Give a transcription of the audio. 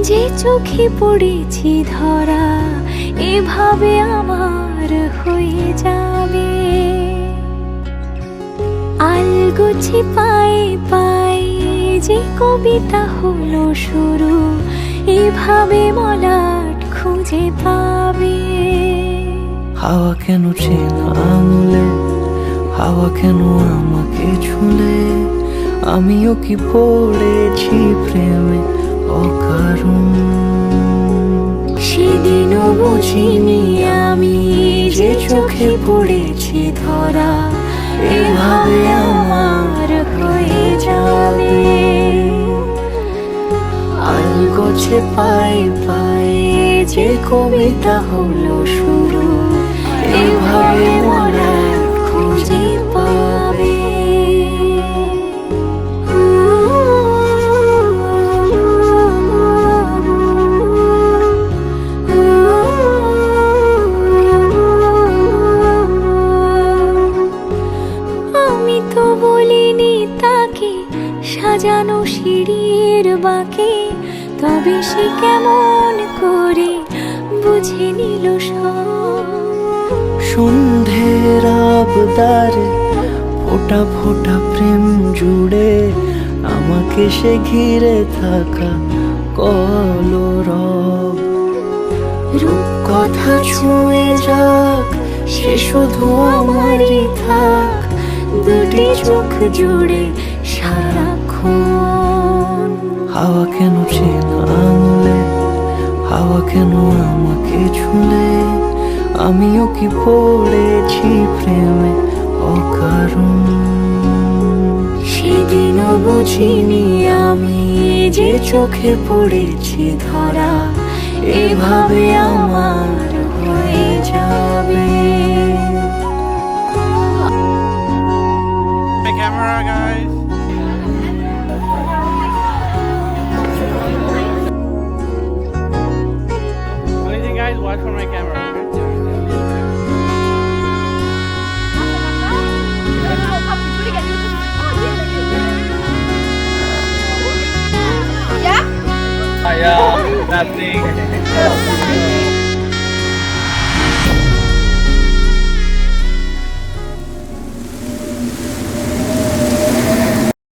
যে চোখে পড়েছি ধরা এভাবে আমার হয়ে যাবে। আলগোছে পায়ে পায়ে যে কবিতা হলো শুরু, এভাবে মলাট খুঁজে পাবে। হাওয়া কেন চেনা আঙুলে, হাওয়া কেন আমাকে ছুলে, আমিও কি পড়েছি প্রেমে অকারণ। সেদিনও বুঝিনি আমি যে চোখে পড়েছি ধরা এভাবে আমার হয়ে যাবে। আলগোছে পায়ে পায়ে যে কবিতা হলো শুরু, এভাবে মলাট খুঁজে পাবে। আমি তো বলিনি তাকে সাজানো সিঁড়ির বাঁকে, তবে সে কেমন করে বুঝে নিল সব। সন্ধ্যের আবদারে ফোটা ফোটা প্রেম জুড়ে, আমাকে সে ঘিরে থাকা কলরব। রূপকথা ছুঁয়ে যাক, সে শুধু আমারই থাক, দুটি চোখ জুড়ে সারাক্ষণ। হাওয়া কেন চেনা আঙুলে, হাওয়া কেন আমাকে ছুলে, আমিও কি পড়েছি প্রেমে অকারণ। সেদিনও বুঝিনি আমি যে চোখে পড়েছি ধরা এভাবে আমার হয়ে যাবে। My camera, guys. What do you think, guys? Watch for my camera. Yeah? Yeah, nothing.